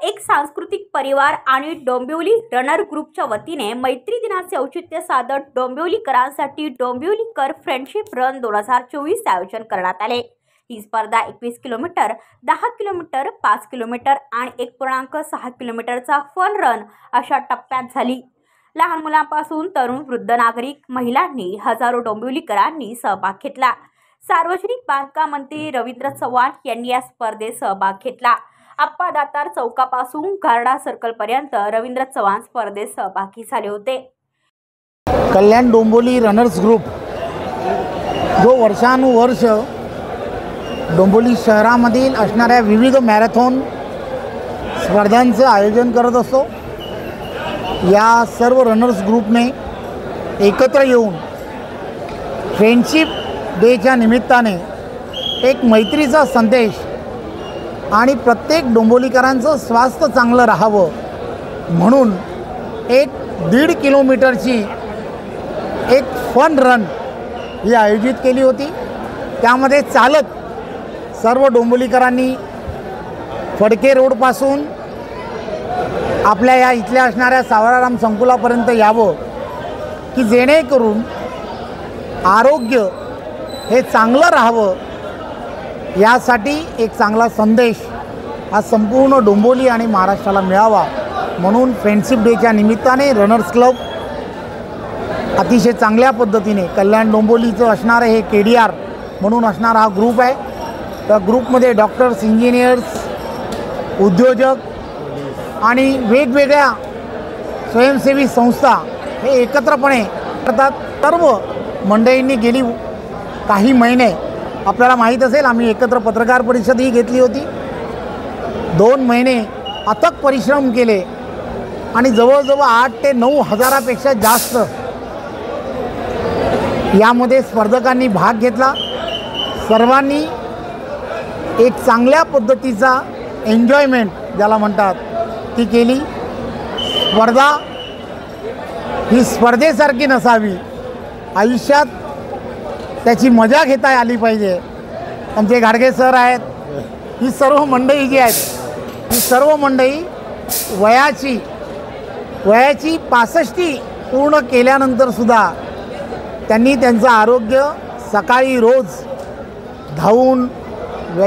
एक सांस्कृतिक परिवार आणि डोंबिवली रनर ग्रुपच्या वतीने मैत्री दिनाचे औचित्य साधत डोंबिवलीकरांसाठी डोंबिवलीकर फ्रेंडशिप रन 2024 आयोजन करण्यात आले। ही स्पर्धा 21 किलोमीटर, 10 किलोमीटर, 5 किलोमीटर आणि 1.6 किलोमीटरचा फन रन अशा टप्प्यात झाली। लहान मुलांपासून तरुण वृद्ध नागरिक महिलांनी हजारो डोंबिवलीकरांनी सहभाग घेतला। सार्वजनिक बांधकाम मंत्री रवींद्र चव्हाण यांनी या स्पर्धेत सहभाग घेतला। आप्पा दातार चौकापासून गार्डा सर्कल पर्यंत रवींद्र चव्हाण स्पर्धेत सहभागी झाले होते। कल्याण डोंबिवली रनर्स ग्रुप जो वर्षानुवर्ष डोंबिवली शहरामधील असणाऱ्या विविध मॅरेथॉन स्पर्धांचं आयोजन करत असतो। या सर्व रनर्स ग्रुपने एकत्र येऊन फ्रेंडशिप डेच्या निमित्ताने एक मैत्रीचा संदेश आणि प्रत्येक डोंबिवलीकरांचं स्वास्थ्य चांगलं राहावं म्हणून एक 1.5 किलोमीटरची एक फन रन ही आयोजित केली होती। त्यामध्ये चालत सर्व डोंबिवलीकरांनी फडके रोडपासून आपल्या या इथल्या असणाऱ्या सावराराम संकुलापर्यंत यावं की जेणेकरून आरोग्य हे चांगलं राहावं यासाठी एक चांगला संदेश हा संपूर्ण डोंबिवली आणि महाराष्ट्राला मिळावा म्हणून फ्रेंडशिप डेच्या निमित्ताने रनर्स क्लब अतिशय चांगल्या पद्धतीने कल्याण डोंबिवलीचं असणारं हे KDR म्हणून असणारा हा ग्रुप आहे। त्या ग्रुपमध्ये डॉक्टर्स, इंजिनियर्स, उद्योजक आणि वेगवेगळ्या स्वयंसेवी संस्था हे एकत्रपणे करतात। सर्व मंडळींनी गेली काही महिने आपल्याला माहीत असेल आम्ही एकत्र पत्रकार परिषदही घेतली होती। 2 महिने अथक परिश्रम केले आणि जवळजवळ 8 ते 9 हजारापेक्षा जास्त यामध्ये स्पर्धकांनी भाग घेतला। सर्वांनी एक चांगल्या पद्धतीचा एन्जॉयमेंट ज्याला म्हणतात ती केली। स्पर्धा ही स्पर्धेसारखी नसावी, आयुष्यात त्याची मजा घेता आली पाहिजे। आमचे घाडगे सर आहेत, ही सर्व मंडळी जी आहेत ही सर्व मंडळी वयाची 65 पूर्ण केल्यानंतरसुद्धा त्यांनी त्यांचं आरोग्य सकाळी रोज धावून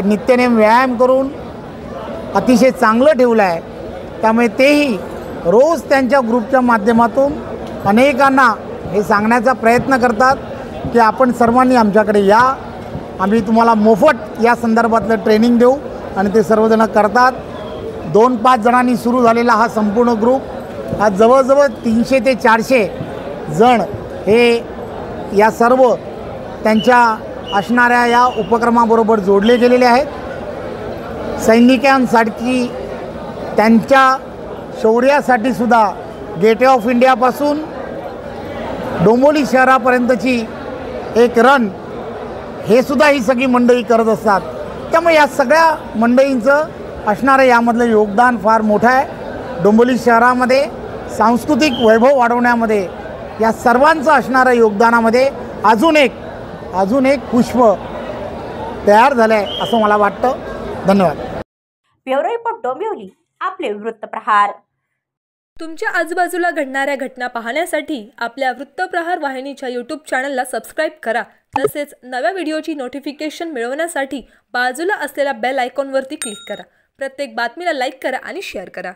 नित्यनेम व्यायाम करून अतिशय चांगलं ठेवलं आहे। त्यामुळे तेही रोज त्यांच्या ग्रुपच्या माध्यमातून अनेकांना हे सांगण्याचा प्रयत्न करतात की आपण सर्वांनी आमच्याकडे या, आम्ही तुम्हाला मोफत या संदर्भातलं ट्रेनिंग देऊ आणि ते सर्वजण करतात। 2-5 जणांनी सुरू झालेला हा संपूर्ण ग्रुप आज जवळजवळ 300 ते 400 जण हे या सर्व त्यांच्या असणाऱ्या या उपक्रमाबरोबर जोडले गेलेले आहेत। सैनिकांसाठी त्यांच्या शौर्यासाठी सुद्धा गेटवे ऑफ इंडियापासून डोंबिवली शहरापर्यंतची एक रन हे सुद्धा ही सगळी मंडळी करत असतात। त्यामुळे या सगळ्या मंडळींचं असणारं यामधलं योगदान फार मोठं आहे। डोंबिवली शहरामध्ये सांस्कृतिक वैभव वाढवण्यामध्ये या सर्वांचं असणारं योगदानामध्ये अजून एक पुष्प तयार झालं आहे असं मला वाटतं। धन्यवाद। ब्युरो रिपोर्ट डोंबिवली, आपले वृत्तप्रहार। तुमच्या आजूबाजूला घडणाऱ्या घटना पाहण्यासाठी आपल्या वृत्तप्रहार वाहिनीच्या YouTube चॅनलला सबस्क्राईब करा। तसेच नव्या व्हिडिओची नोटिफिकेशन मिळवण्यासाठी बाजूला असलेल्या बेल आयकॉनवरती क्लिक करा। प्रत्येक बातमीला लाईक करा आणि शेअर करा।